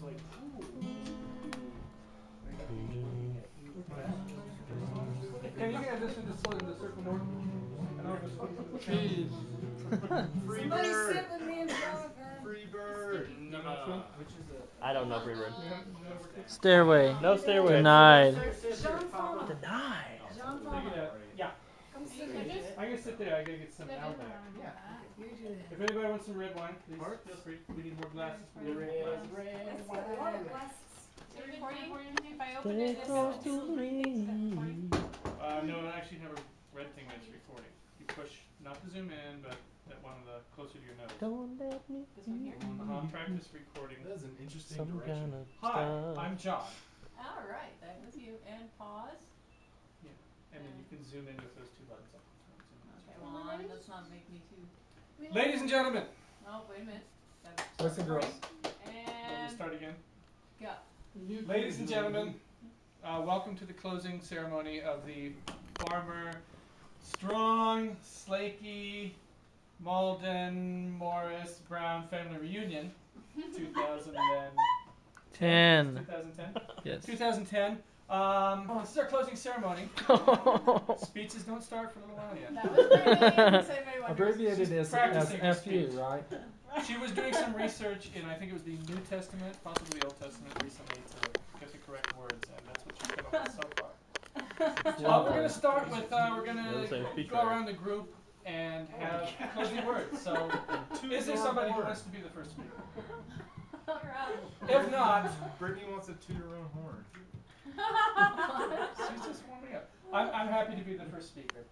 like, ooh. Can you get this into the circle more? And I'll just Jeez. Free Somebody bird. sit with me and Jonathan. Free bird. Which is I don't know free bird. Stairway. No stairway. Denied. Denied. Yeah. Come sit with me. I'm gonna sit there. I gotta get some out back. Yeah. You do that. If anybody wants some red wine, please feel free. We need more glasses. We need red glasses. Let's get a lot of glasses. If I open it, it's going to recording. No, I actually have a red thing that's recording. You push, not to zoom in, but that one of the closer to your nose. Don't let me. This one here? Practice recording. That's an interesting Some direction. kind of Hi, stuff. I'm John. All right, that was you. And pause. Yeah, and then you can zoom in with those two buttons. Okay, well, let's not make me too. Ladies and gentlemen. Oh, wait a minute. Boys and girls. Let me And start again. go. Ladies and gentlemen, welcome to the closing ceremony of the Farmer Strong, Slakey, Malden, Morris, Brown Family Reunion 2010. 2010? Yes. 2010. This is our closing ceremony. Speeches don't start for a little while yet. That was pretty good. Abbreviated as practicing her FU, speech. right? She was doing some research in, I think it was the New Testament, possibly the Old Testament recently, to get the correct words, and that's what she's come up with so far. We're going to start with, we're going to go around the group and have closing words. So, is there somebody who wants to be the first speaker? If not, Brittany wants to toot her own horn. she's just warming up. I'm happy to be the first speaker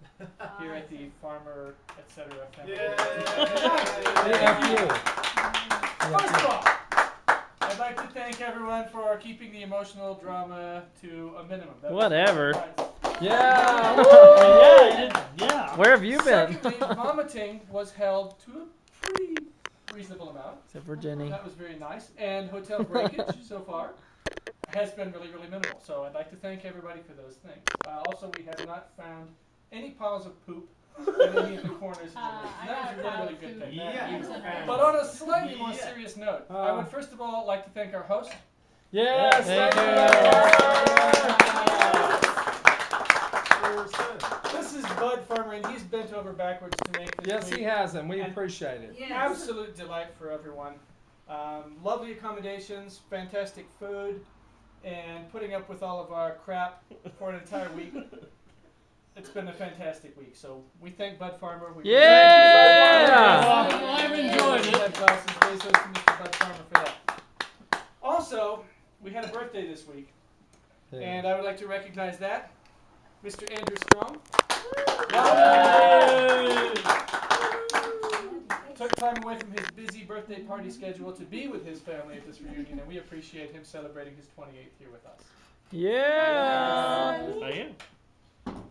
here at the Farmer, etc. family. First of all, I'd like to thank everyone for keeping the emotional drama to a minimum. That Whatever. Yeah. Yeah. Where have you been? Secondly, vomiting was held to a pretty reasonable amount. Except for Ginny. That was very nice. And hotel breakage so far has been really, really minimal. So I'd like to thank everybody for those things. Also, we have not found any piles of poop in any of the corners. That was a really, really good thing. Yeah. But on a slightly more serious note, I would first of all like to thank our host. Yes, Thank you. This is Bud Farmer, and he's bent over backwards to make this Yes, he week has, and we appreciate it. Yes. absolute delight for everyone. Lovely accommodations, fantastic food, and putting up with all of our crap for an entire week. It's been a fantastic week. So we thank Bud Farmer. We Yeah! I've enjoyed it. Mr. Bud Farmer for that. Also, we had a birthday this week, and I would like to recognize that. Mr. Andrew Strong. Took time away from his busy birthday party schedule to be with his family at this reunion, and we appreciate him celebrating his 28th here with us. Yeah! I am.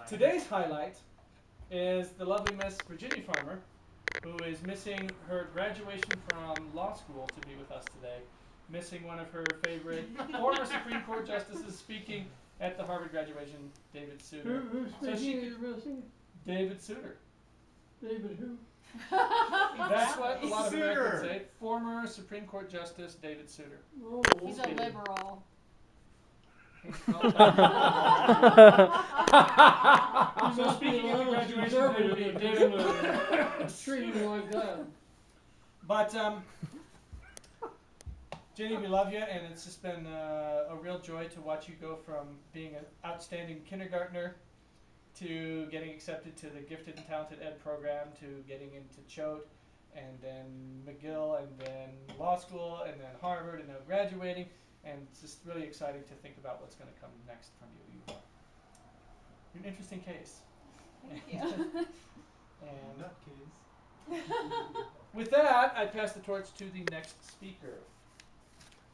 Today's highlight is the lovely Miss Virginia Farmer, who is missing her graduation from law school to be with us today, missing one of her favorite former Supreme Court justices speaking at the Harvard graduation, David Souter. David Souter. David who? That's what a lot of Souter. Americans say. Former Supreme Court Justice David Souter. Oh, He's a liberal. So speaking of the graduation, David, treat him like that. but Ginny, we love you, and it's just been a real joy to watch you go from being an outstanding kindergartner to getting accepted to the Gifted and Talented Ed program, to getting into Choate, and then McGill, and then law school, and then Harvard, and now graduating. And it's just really exciting to think about what's going to come next from you. You're an interesting case. Thank you. And with that, I pass the torch to the next speaker.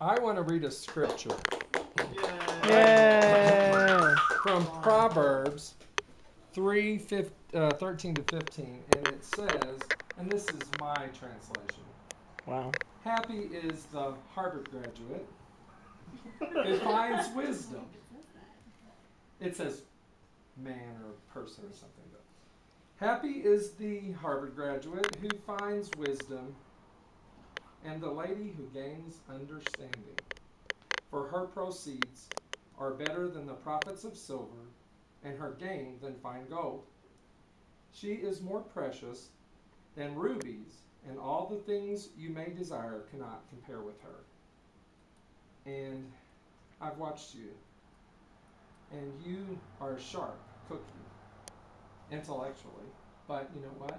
I want to read a scripture Yeah! From Proverbs 13 to 15, and it says, and this is my translation. Wow. Happy is the Harvard graduate who finds wisdom. It says man or person or something. But happy is the Harvard graduate who finds wisdom and the lady who gains understanding. For her proceeds are better than the profits of silver, and her gain than fine gold. She is more precious than rubies, and all the things you may desire cannot compare with her. And I've watched you, and you are a sharp cookie, intellectually, but you know what?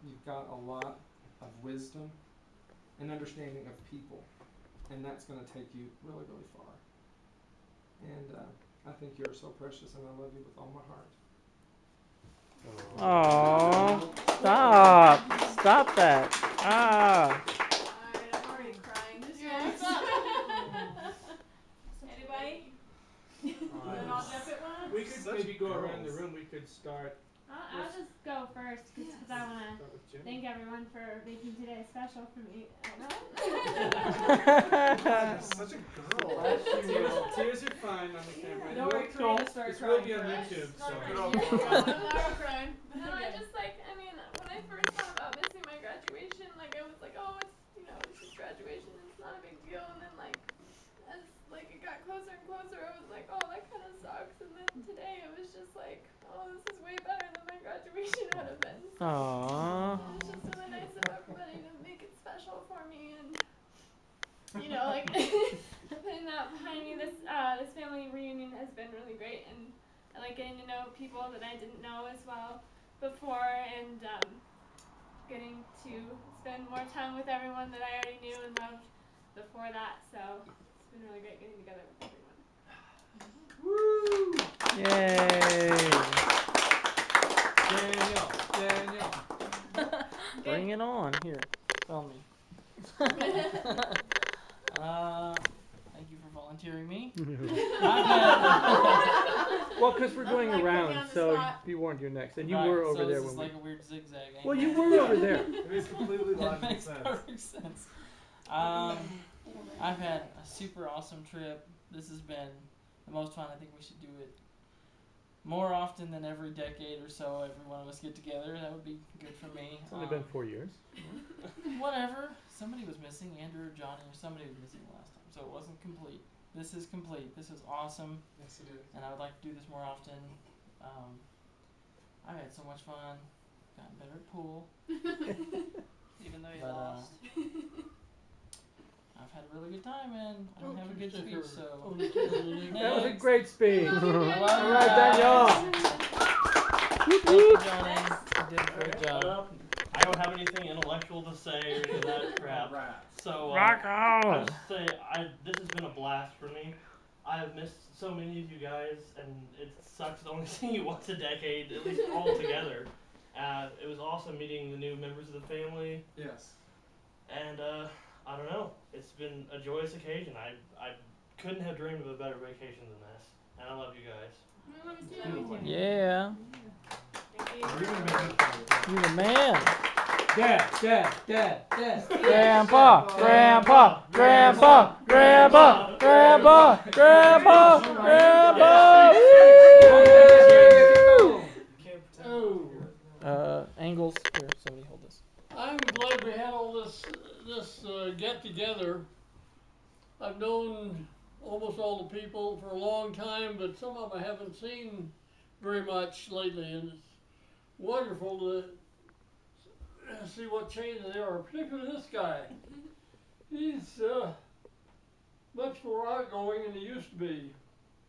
You've got a lot of wisdom and understanding of people, and that's going to take you really, really far. And I think you're so precious, and I love you with all my heart. Aww. Stop. Stop that. Ah. Alright, I'm already crying. Anybody? Then I'll jump at once. We could maybe go around the room. We could start. I'll just go first because I want to Start with Ginny. thank everyone for making today special for me. Such a girl. Tears are fine on the camera. Don't worry, Corinne, start This will be crying on first. YouTube, so. I'm not crying. No, I just like, I mean, when I first thought about missing my graduation, like I was like, oh, it's, you know, it's just graduation, it's not a big deal. And then like, as like it got closer and closer, I was like, oh, that kind of sucks. And then today it was just like, oh, this is way better than my graduation would have been. So Aww. it's just really nice of everybody to make it special for me, and you know, like putting that behind me. This family reunion has been really great, and I like getting to know people that I didn't know as well before, and getting to spend more time with everyone that I already knew and loved before that. So it's been really great getting together with everyone. Woo! Yay. Daniel. Bring it on. Here. Tell me. Thank you for volunteering me. Well, because we're going Like, put me around, on the so spot. be warned, you're next. And you Right, were over so there this is when like a weird zigzag. ain't Well, it? you were over there. It makes completely It logical makes sense. perfect sense. I've had a super awesome trip. This has been the most fun. I think we should do it more often than every decade or so. Every one of us get together. That would be good for me. It's only been 4 years. Whatever. Somebody was missing. Andrew or Johnny or somebody was missing last time, so it wasn't complete. This is complete. This is awesome, Yes, it is. and I would like to do this more often. I've had so much fun. Gotten better at pool. Even though you But, lost. I've had a really good time, and I don't have a good speech, so. That was a great speech. All All right, Daniel. Thank you, Johnny. You did a great job. I don't have anything intellectual to say or any of that crap. So, Rock I on. just say, this has been a blast for me. I have missed so many of you guys, and it sucks to only see you once a decade, at least all together. It was awesome meeting the new members of the family, Yes. and I don't know, it's been a joyous occasion. I couldn't have dreamed of a better vacation than this, and I love you guys. Yeah. Thank you. You're the man. Dad. Grandpa, grandpa, grandpa, grandpa, grandpa, grandpa, grandpa. Angles. Here, somebody hold this. I'm glad we had all this get together. I've known almost all the people for a long time, but some of them I haven't seen very much lately, and it's wonderful to see what changes there are, particularly this guy. He's much more outgoing than he used to be.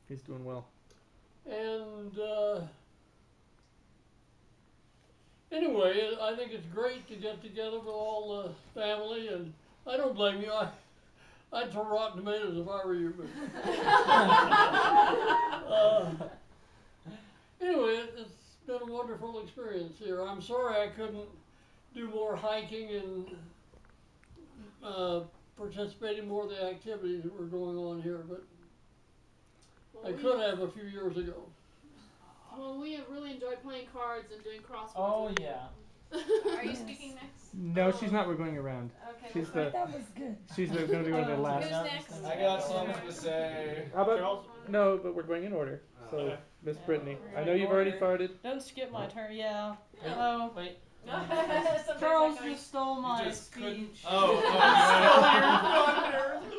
He's doing well. And anyway, I think it's great to get together with all the family, and I don't blame you. I'd throw rotten tomatoes if I were you. But anyway, it's been a wonderful experience here. I'm sorry I couldn't do more hiking and participate in more of the activities that were going on here, but I could have a few years ago. Well, we really enjoyed playing cards and doing crosswords. Oh, yeah. Are you speaking next? No, she's not. We're going around. Okay. She's well, the. That was good. She's going to be one of the last. Who's next? I got something to say. How about? No, but we're going in order. So, Okay. Miss Yeah, Brittany, we're I know in you've already order. farted. Don't skip my turn. Yeah. Hello. Wait. Charles just stole my just couldn't- speech. Oh,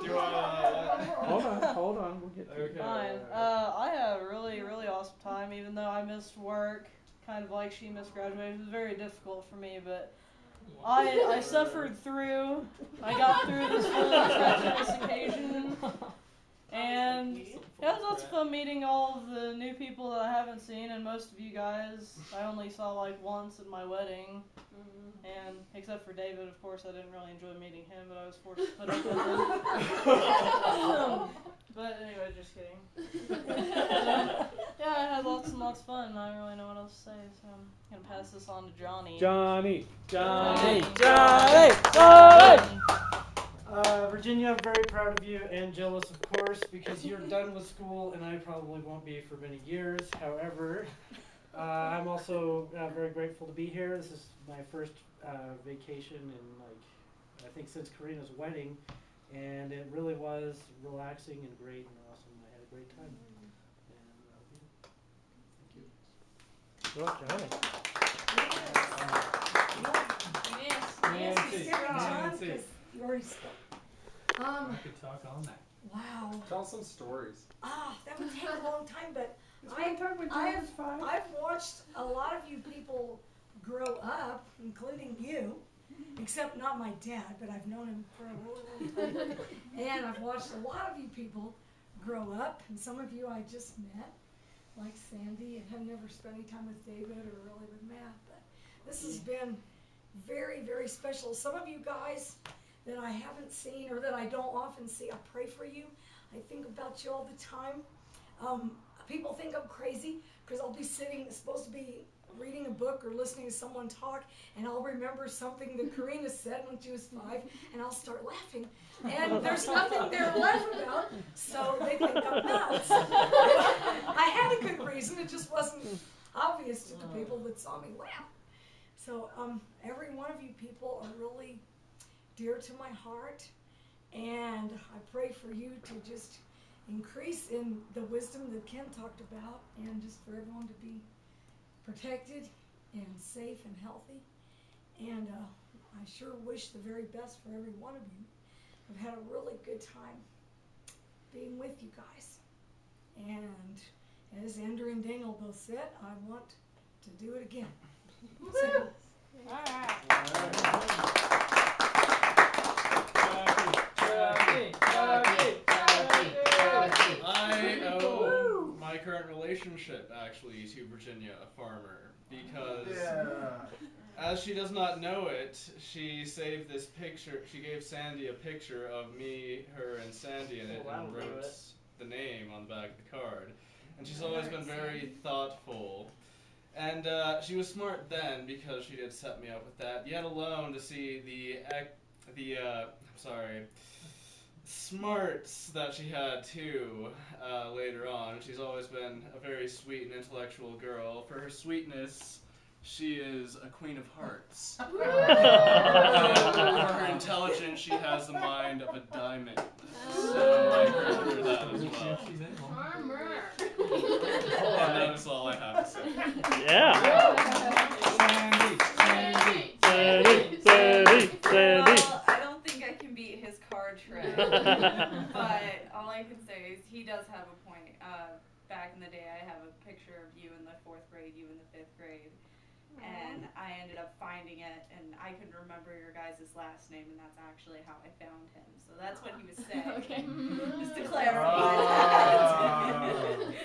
do you want Hold on, we'll get to it. Okay. Fine. I had a really, really awesome time, even though I missed work, kind of like she missed graduation. It was very difficult for me, but I suffered through. I got through this really treacherous occasion. And it was lots of fun meeting all of the new people that I haven't seen, and most of you guys I only saw like once at my wedding. And except for David, of course, I didn't really enjoy meeting him, but I was forced to put up with him. But anyway, just kidding. Yeah, I had lots and lots of fun, and I don't really know what else to say, so I'm going to pass this on to Johnny. Johnny. Virginia, I'm very proud of you and jealous, of course, because you're done with school and I probably won't be for many years. However, I'm also very grateful to be here. This is my first vacation in, I think since Karina's wedding, and it really was relaxing and great and awesome. I had a great time. And Good luck, Johnny. Nancy. You already spoke. I could talk all night. Wow. Tell some stories. That would take a long time, but I've I've watched a lot of you people grow up, including you, except not my dad, but I've known him for a really long time. And I've watched a lot of you people grow up, and some of you I just met, like Sandy, and have never spent any time with David or really with Matt. But this has been very, very special. Some of you guys that I haven't seen or that I don't often see, I pray for you. I think about you all the time. People think I'm crazy because I'll be supposed to be reading a book or listening to someone talk, and I'll remember something that Karina said when she was 5, and I'll start laughing. And there's nothing there to laugh about, so they think I'm nuts. I had a good reason, it just wasn't obvious to the people that saw me laugh. So every one of you people are really dear to my heart, and I pray for you to just increase in the wisdom that Ken talked about, and just for everyone to be protected and safe and healthy. And I sure wish the very best for every one of you. I've had a really good time being with you guys. And as Andrew and Daniel both said, I want to do it again. So, All right. I owe my current relationship actually to Virginia, a farmer, because as she does not know it, she saved this picture. She gave Sandy a picture of me, her, and Sandy in it, and wrote the name on the back of the card. And she's always been very thoughtful. And she was smart then because she did set me up with that. Yet alone to see the smarts that she had too later on. She's always been a very sweet and intellectual girl. For her sweetness, she is a queen of hearts. And for her intelligence, she has the mind of a diamond. So I heard her that as well. And that is all I have to say. Yeah. Sandy. Well, I don't think I can beat his card trick, but all I can say is he does have a point. Back in the day, I have a picture of you in the 4th grade, you in the 5th grade, and I ended up finding it, and I couldn't remember your guys' last name, and that's actually how I found him. So that's what he was saying. Okay. Just to clarify that.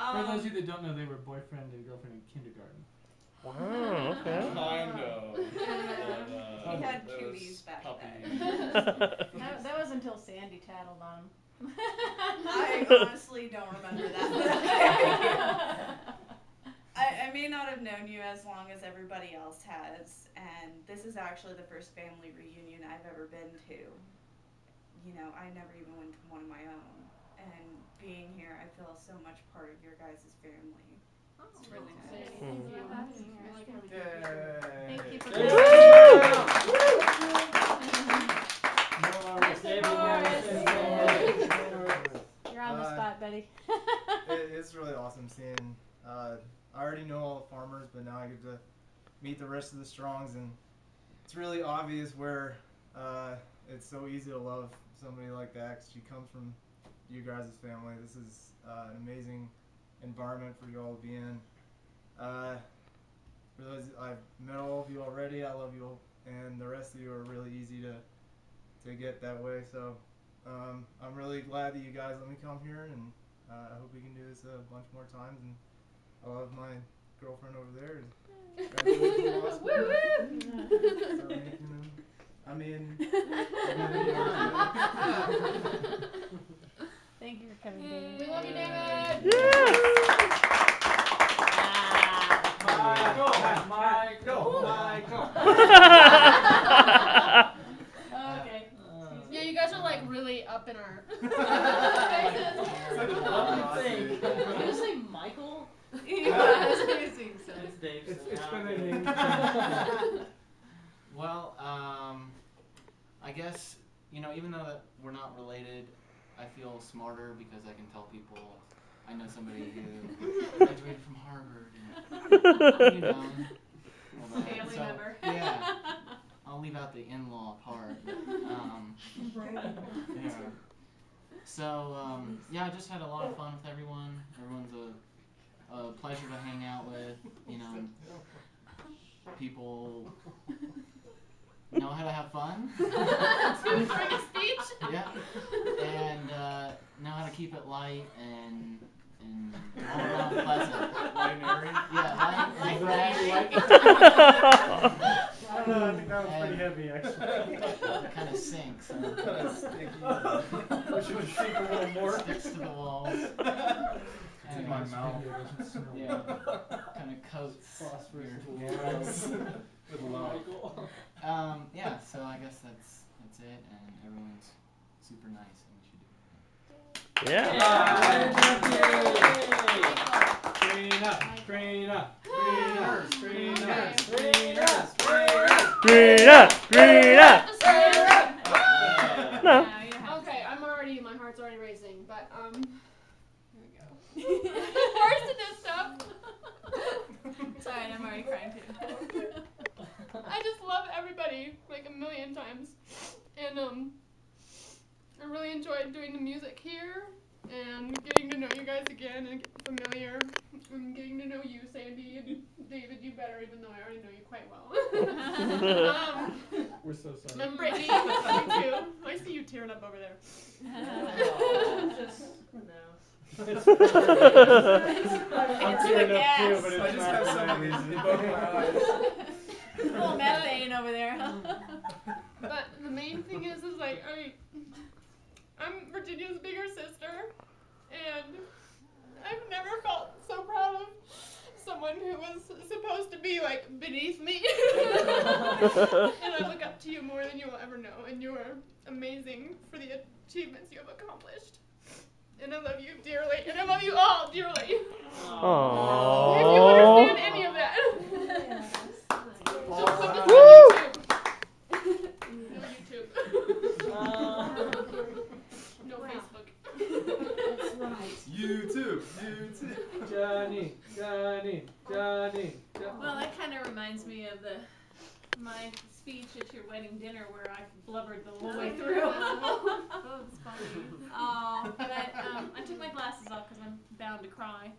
For those of you that don't know, they were boyfriend and girlfriend in kindergarten. Wow, okay. Kind of. He had cuties back then. That was until Sandy tattled on him. I honestly don't remember that. I may not have known you as long as everybody else has, and this is actually the first family reunion I've ever been to. You know, I never even went to one of my own, and being here, I feel so much part of your guys' family. It's really nice. Thank you for You're on the spot, Betty. It's really awesome seeing. I already know all the farmers, but now I get to meet the rest of the Strongs, and it's really obvious where it's so easy to love somebody like that, 'cause she comes from you guys' family. This is an amazing environment for you all to be in. For those, I've met all of you already. I love you all, and the rest of you are really easy to get that way. So I'm really glad that you guys let me come here, and I hope we can do this a bunch more times. And I love my girlfriend over there. Thank you for coming, David. We love you, David. Michael. Okay. Yeah, you guys are like really up in our Did you say Michael? It's Dave. It's been a name. Well, I guess, even though that we're not related, I feel smarter because I can tell people I know somebody who graduated from Harvard. And, all that. Family So, member. Yeah. I'll leave out the in-law part. Yeah. So, yeah, I just had a lot of fun with everyone. Everyone's a pleasure to hang out with. People know how to have fun. During a speech. Yeah. And know how to keep it light and all around pleasant. Light and airy? Yeah, light, fresh. I don't know, I think that was pretty heavy, actually. It kind of sinks. Kind of sticky. Wish it would sink a little more. Sticks to the walls. It's in my mouth. Yeah. Kind of coats Phosphorus your walls. With love. Yeah, so I guess that's it, and everyone's super nice, and we should do it. No. Okay, my heart's already racing, but here we go. Worse than this stuff. Sorry, I'm already crying too. I just love everybody like a million times, and I really enjoyed doing the music here and getting to know you guys again and getting familiar and getting to know you, Sandy, and David, you better, even though I already know you quite well. We're so sorry. And Brittany, you too. I see you tearing up over there. I'm tearing up too, but it's I just have some reason in both my eyes. A little methane over there. But the main thing is like, I'm Virginia's bigger sister, and I've never felt so proud of someone who was supposed to be like beneath me. And I look up to you more than you will ever know, and you are amazing for the achievements you have accomplished. And I love you dearly, and I love you all dearly. Aww. If you understand any of that. So put this on YouTube. No YouTube. No Facebook. That's right. YouTube. Johnny. Well, that kind of reminds me of my speech at your wedding dinner where I blubbered the whole way through. Oh, it's funny. Oh, but I took my glasses off because I'm bound to cry.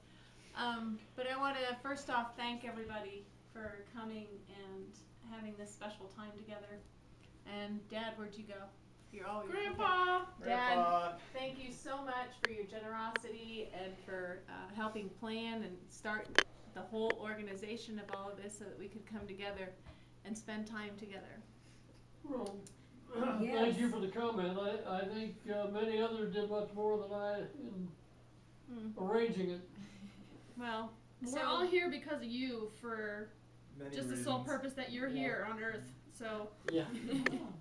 But I want to first off thank everybody for coming and having this special time together. And Dad, where'd you go? You're all Grandpa. Dad, Grandpa. thank you so much for your generosity and for helping plan and start the whole organization of all of this so that we could come together and spend time together. Well, Yes. thank you for the comment. I think many others did much more than I in arranging it. Well, We're all here because of you for Many just the reasons. sole purpose that you're here on Earth. So Yeah.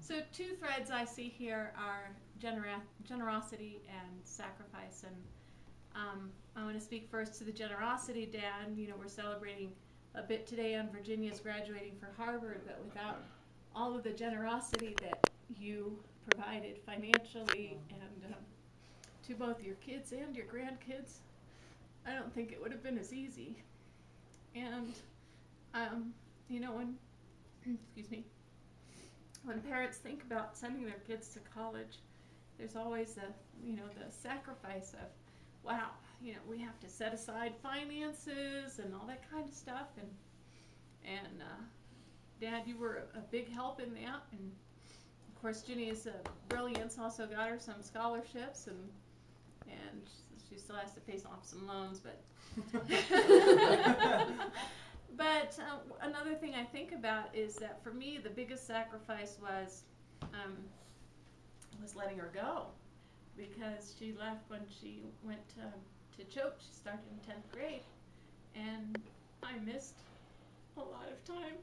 So two threads I see here are generosity and sacrifice, and I want to speak first to the generosity, Dad. We're celebrating a bit today on Virginia's graduating for Harvard, but without all of the generosity that you provided financially and to both your kids and your grandkids, I don't think it would have been as easy. And you know, when, excuse me, when parents think about sending their kids to college, there's always the, you know, the sacrifice of, wow, you know, we have to set aside finances and all that kind of stuff, and Dad, you were a big help in that, and of course Ginny's brilliance also got her some scholarships, and she still has to pay off some loans, but but another thing I think about is that for me the biggest sacrifice was letting her go, because she left when she went to Choate. She started in 10th grade, and I missed a lot of time.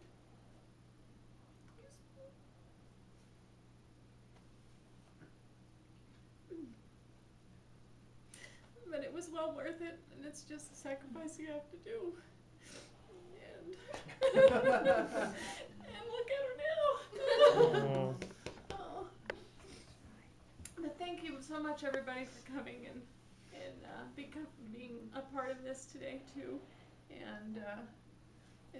But it was well worth it, and it's just a sacrifice you have to do. And, and look at her now. Oh. But thank you so much, everybody, for coming and being a part of this today too. And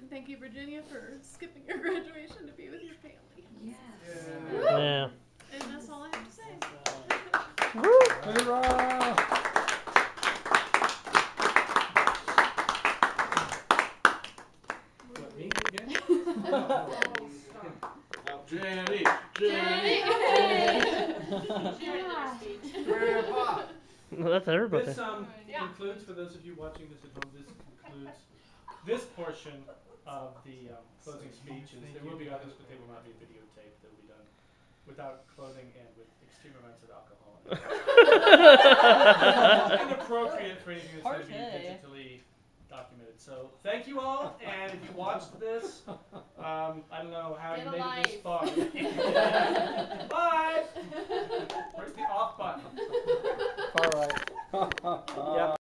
thank you, Virginia, for skipping your graduation to be with your family. Yes. Yeah. And that's all I have to say. Woo! Hoorah! What, me again? Jenny! Grandpa! No, that's everybody. This concludes, for those of you watching this at home, this concludes this portion of the closing speeches. There will be others, but they will not be videotaped. They will be done without clothing and with extreme amounts of alcohol. Inappropriate for anything that's going to be digitally documented. So thank you all, and if you watched this, I don't know how you made it this far. Bye! Where's the off button? All right. Yep.